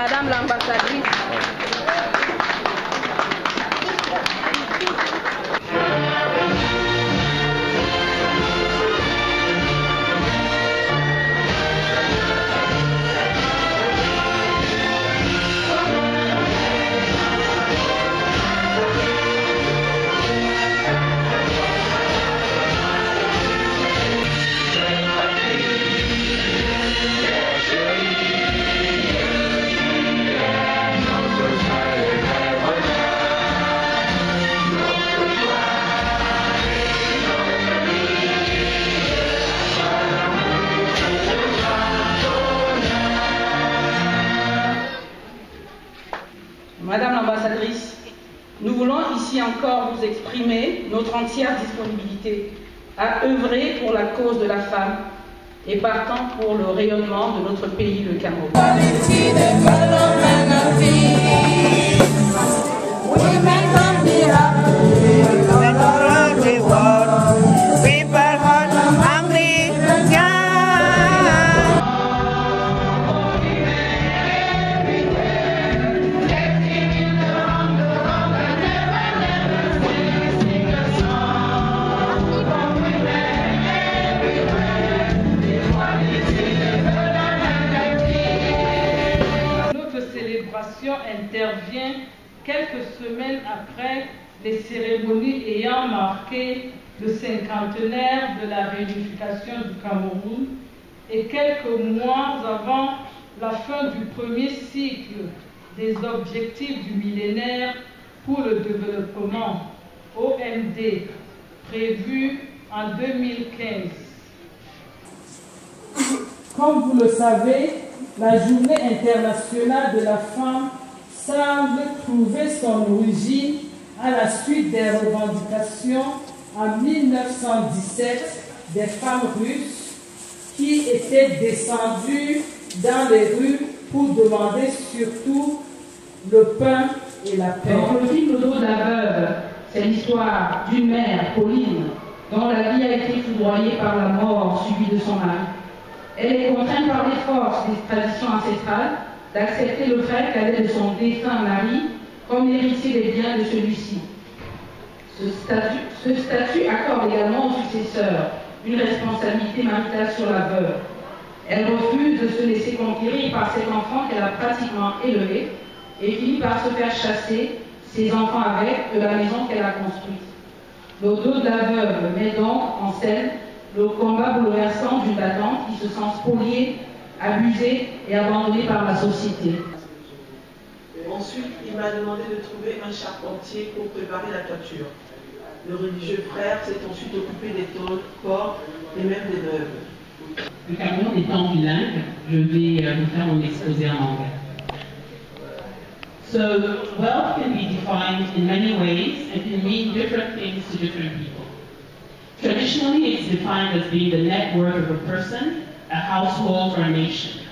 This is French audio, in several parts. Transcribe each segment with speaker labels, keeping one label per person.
Speaker 1: Madame l'ambassadrice. Madame l'ambassadrice, nous voulons ici encore vous exprimer notre entière disponibilité à œuvrer pour la cause de la femme et partant pour le rayonnement de notre pays, le Cameroun.
Speaker 2: Intervient quelques semaines après les cérémonies ayant marqué le cinquantenaire de la réunification du Cameroun et quelques mois avant la fin du premier cycle des objectifs du millénaire pour le développement, OMD, prévu en 2015.
Speaker 3: Comme vous le savez, la Journée internationale de la femme semble trouver son origine à la suite des revendications en 1917 des femmes russes qui étaient descendues dans les rues pour demander surtout le pain et la paix.
Speaker 1: Donc, le film Le dos de la veuve, c'est l'histoire d'une mère, Pauline, dont la vie a été foudroyée par la mort subie de son mari. Elle est contrainte par les forces des traditions ancestrales d'accepter le fait qu'elle est de son défunt mari comme héritier des biens de celui-ci. Ce statut accorde également aux successeurs une responsabilité maritale sur la veuve. Elle refuse de se laisser conquérir par cet enfant qu'elle a pratiquement élevé et finit par se faire chasser, ses enfants avec, de la maison qu'elle a construite. Le dos de la veuve met donc en scène le combat bouleversant d'une battante qui se sent spoliée, abusée et abandonnée par la société.
Speaker 4: Ensuite, il m'a demandé de trouver un charpentier pour préparer la toiture. Le religieux frère s'est ensuite occupé des corps et même des veuves.
Speaker 5: Le Cameroun étant bilingue, je vais vous faire mon exposé en anglais. So, wealth can be defined in many ways and can mean different things to different people. Traditionally, it's defined as being the net worth of a person, a household, or a nation.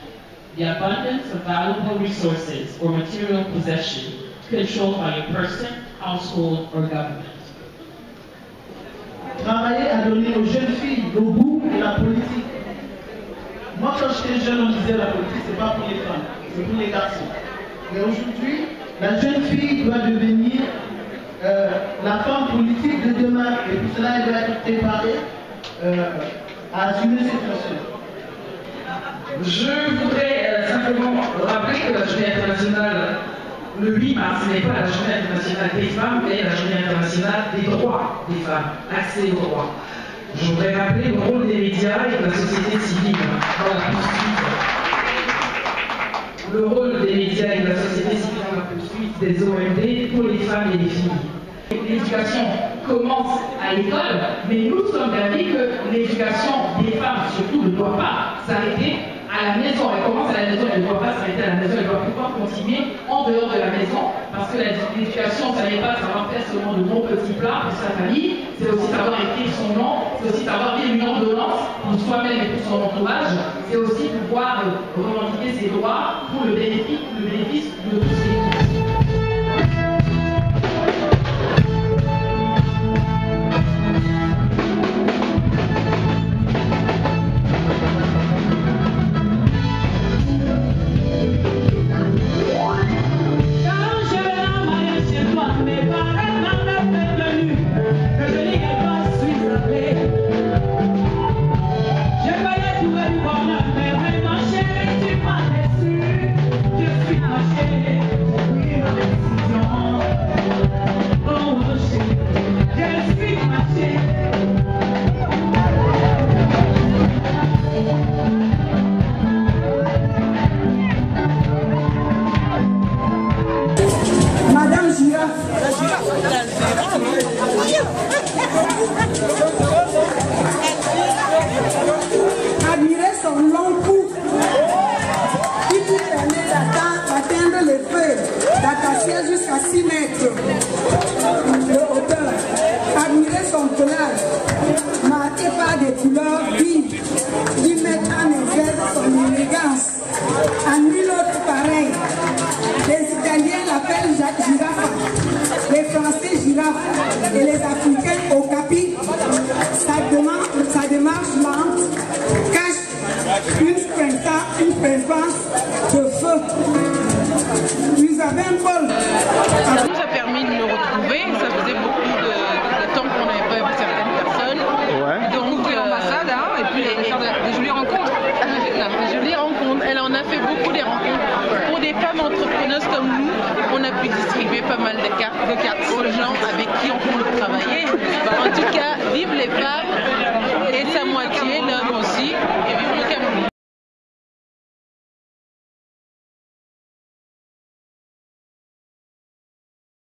Speaker 5: The abundance of valuable resources or material possession controlled by a person, household, or government.
Speaker 6: Travailler à donner aux jeunes filles le goût de la politique. Moi, quand j'étais jeune, on disait la politique, c'est pas pour les femmes, c'est pour les garçons. Mais aujourd'hui, la jeune fille doit devenir la femme politique de demain. Et pour cela, elle doit être préparée à assumer ses fonctions.
Speaker 7: Je voudrais simplement rappeler que la journée internationale, le 8 mars, n'est pas la journée internationale des femmes, mais la journée internationale des droits des femmes, accès aux droits. Je voudrais rappeler le rôle des médias et de la société civile dans la poursuite. Le rôle des médias et de la société civile dans la poursuite des OMD pour les femmes et les filles. L'éducation commence à l'école, mais nous sommes d'avis que l'éducation des femmes, surtout, ne doit pas s'arrêter à la maison. Elle commence à la maison, elle ne doit pas s'arrêter à la maison, elle doit pouvoir continuer en dehors de la maison, parce que l'éducation, ça n'est pas savoir faire seulement de bons petits plats pour sa famille, c'est aussi savoir écrire son nom, c'est aussi savoir lire une ordonnance pour soi-même et pour son entourage, c'est aussi pouvoir revendiquer ses droits pour le bénéfice de tous et tous.
Speaker 8: Admirez son long cou qui lui permet d'atteindre les feuilles d'acacia jusqu'à 6 mètres de hauteur. Admirez son pelage marqué par des couleurs vives qui mettent en exergue son élégance. À nul autre pareil. Les Italiens l'appellent girafe, les Français girafe et les Africains okapi. Sa démarche lente cache une présence de feu. Nous avons Paul.
Speaker 9: Ça nous a permis de nous retrouver. Ça faisait beaucoup de temps qu'on n'avait pas vu certaines personnes.
Speaker 10: Ouais.
Speaker 9: Donc l'ambassade, hein, et puis des jolies rencontres. Des jolies rencontres. Elle en a fait beaucoup des rencontres. Pour des femmes entrepreneuses comme nous, on a pu distribuer pas mal de cartes aux gens avec qui on peut travailler. En tout cas,